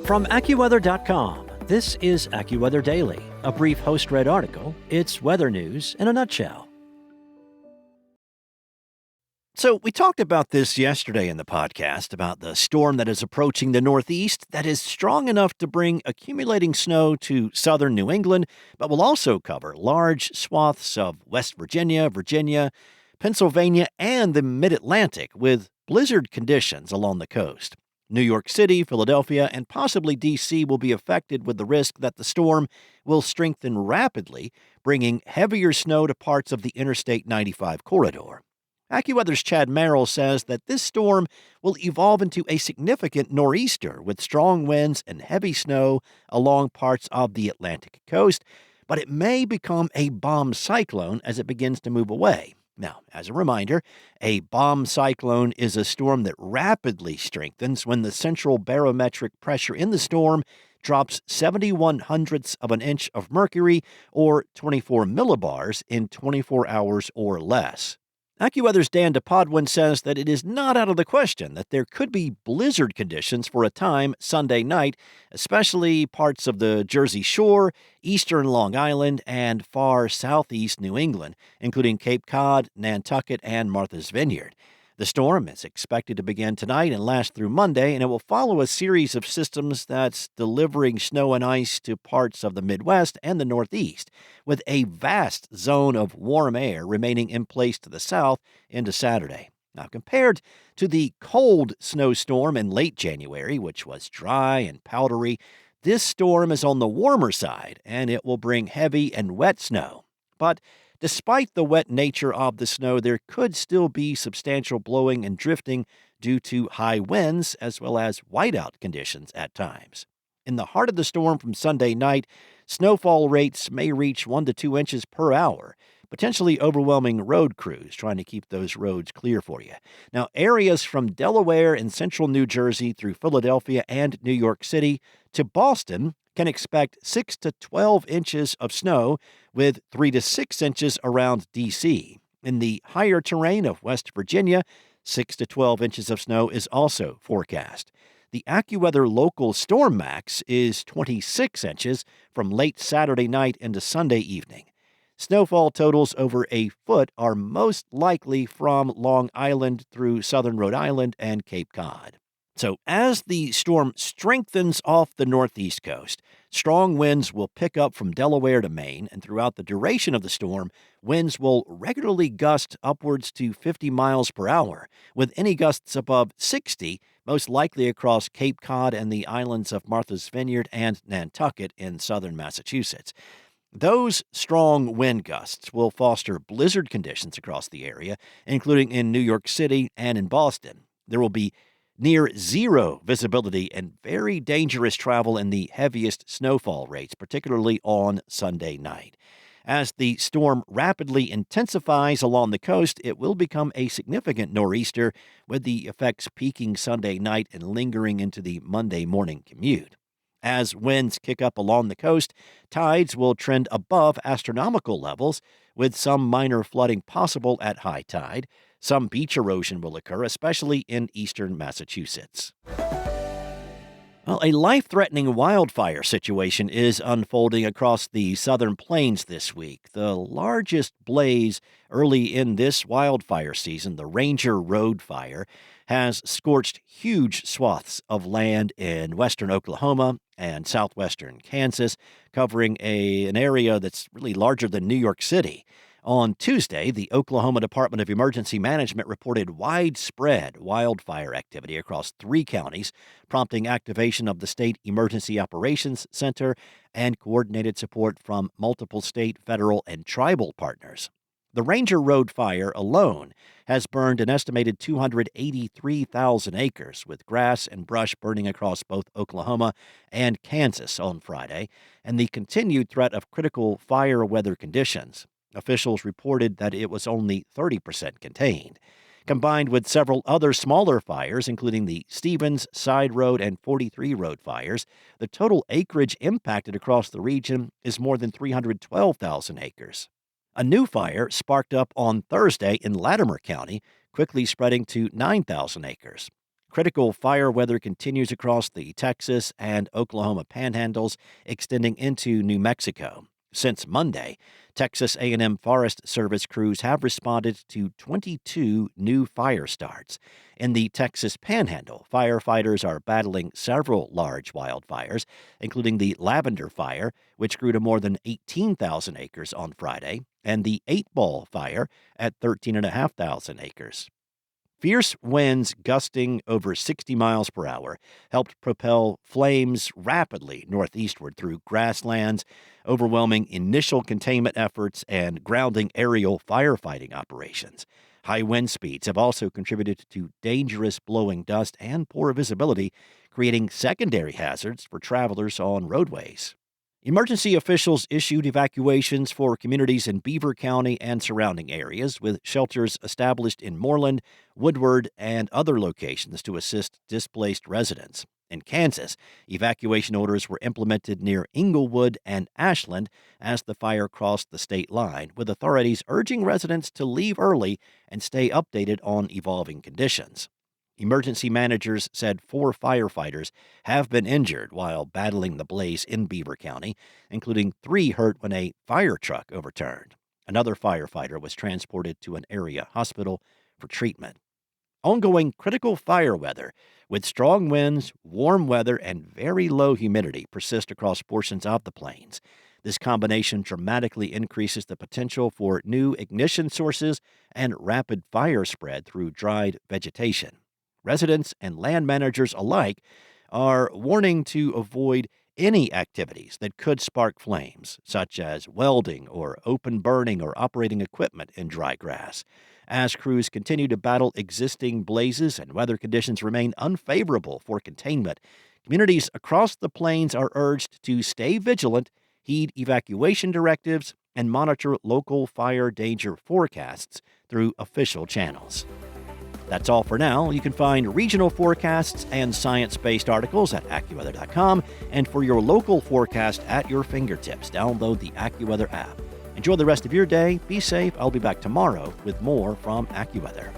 From AccuWeather.com, this is AccuWeather Daily, a brief host-read article. It's weather news in a nutshell. So we talked about this yesterday in the podcast, about the storm that is approaching the Northeast that is strong enough to bring accumulating snow to southern New England, but will also cover large swaths of West Virginia, Pennsylvania, and the Mid-Atlantic with blizzard conditions along the coast. New York City, Philadelphia, and possibly D.C. will be affected with the risk that the storm will strengthen rapidly, bringing heavier snow to parts of the Interstate 95 corridor. AccuWeather's Chad Merrill says that this storm will evolve into a significant nor'easter with strong winds and heavy snow along parts of the Atlantic coast, but it may become a bomb cyclone as it begins to move away. Now, as a reminder, a bomb cyclone is a storm that rapidly strengthens when the central barometric pressure in the storm drops 71 hundredths of an inch of mercury, or 24 millibars, in 24 hours or less. AccuWeather's Dan DePodwin says that it is not out of the question that there could be blizzard conditions for a time Sunday night, especially parts of the Jersey Shore, eastern Long Island, and far southeast New England, including Cape Cod, Nantucket, and Martha's Vineyard. The storm is expected to begin tonight and last through Monday, and it will follow a series of systems that's delivering snow and ice to parts of the Midwest and the Northeast, with a vast zone of warm air remaining in place to the south into Saturday. Now, compared to the cold snowstorm in late January, which was dry and powdery, this storm is on the warmer side, and it will bring heavy and wet snow. But despite the wet nature of the snow, there could still be substantial blowing and drifting due to high winds as well as whiteout conditions at times. In the heart of the storm from Sunday night, snowfall rates may reach 1 to 2 inches per hour, potentially overwhelming road crews trying to keep those roads clear for you. Now, areas from Delaware and central New Jersey through Philadelphia and New York City to Boston can expect 6 to 12 inches of snow, with 3 to 6 inches around D.C. In the higher terrain of West Virginia, 6 to 12 inches of snow is also forecast. The AccuWeather local storm max is 26 inches from late Saturday night into Sunday evening. Snowfall totals over a foot are most likely from Long Island through southern Rhode Island and Cape Cod. So as the storm strengthens off the northeast coast, strong winds will pick up from Delaware to Maine, and throughout the duration of the storm, winds will regularly gust upwards to 50 miles per hour, with any gusts above 60 most likely across Cape Cod and the islands of Martha's Vineyard and Nantucket in southern Massachusetts. Those strong wind gusts will foster blizzard conditions across the area, including in New York City and in Boston. There will be near zero visibility and very dangerous travel in the heaviest snowfall rates, particularly on Sunday night. As the storm rapidly intensifies along the coast, it will become a significant nor'easter, with the effects peaking Sunday night and lingering into the Monday morning commute. As winds kick up along the coast, tides will trend above astronomical levels, with some minor flooding possible at high tide. Some beach erosion will occur, especially in eastern Massachusetts. Well, a life-threatening wildfire situation is unfolding across the southern plains this week. The largest blaze early in this wildfire season, the Ranger Road Fire, has scorched huge swaths of land in western Oklahoma and southwestern Kansas, covering an area that's really larger than New York City. On Tuesday, the Oklahoma Department of Emergency Management reported widespread wildfire activity across 3 counties, prompting activation of the State Emergency Operations Center and coordinated support from multiple state, federal, and tribal partners. The Ranger Road Fire alone has burned an estimated 283,000 acres, with grass and brush burning across both Oklahoma and Kansas on Friday, and the continued threat of critical fire weather conditions. Officials reported that it was only 30% contained. Combined with several other smaller fires, including the Stevens, Side Road, and 43 Road fires, the total acreage impacted across the region is more than 312,000 acres. A new fire sparked up on Thursday in Latimer County, quickly spreading to 9,000 acres. Critical fire weather continues across the Texas and Oklahoma panhandles, extending into New Mexico. Since Monday, Texas A&M Forest Service crews have responded to 22 new fire starts. In the Texas Panhandle, firefighters are battling several large wildfires, including the Lavender Fire, which grew to more than 18,000 acres on Friday, and the 8-Ball Fire at 13,500 acres. Fierce winds gusting over 60 miles per hour helped propel flames rapidly northeastward through grasslands, overwhelming initial containment efforts and grounding aerial firefighting operations. High wind speeds have also contributed to dangerous blowing dust and poor visibility, creating secondary hazards for travelers on roadways. Emergency officials issued evacuations for communities in Beaver County and surrounding areas, with shelters established in Moreland, Woodward, and other locations to assist displaced residents. In Kansas, evacuation orders were implemented near Englewood and Ashland as the fire crossed the state line, with authorities urging residents to leave early and stay updated on evolving conditions. Emergency managers said 4 firefighters have been injured while battling the blaze in Beaver County, including 3 hurt when a fire truck overturned. Another firefighter was transported to an area hospital for treatment. Ongoing critical fire weather with strong winds, warm weather, and very low humidity persist across portions of the plains. This combination dramatically increases the potential for new ignition sources and rapid fire spread through dried vegetation. Residents and land managers alike are warning to avoid any activities that could spark flames, such as welding or open burning or operating equipment in dry grass. As crews continue to battle existing blazes and weather conditions remain unfavorable for containment, communities across the plains are urged to stay vigilant, heed evacuation directives, and monitor local fire danger forecasts through official channels. That's all for now. You can find regional forecasts and science-based articles at AccuWeather.com, and for your local forecast at your fingertips, download the AccuWeather app. Enjoy the rest of your day. Be safe. I'll be back tomorrow with more from AccuWeather.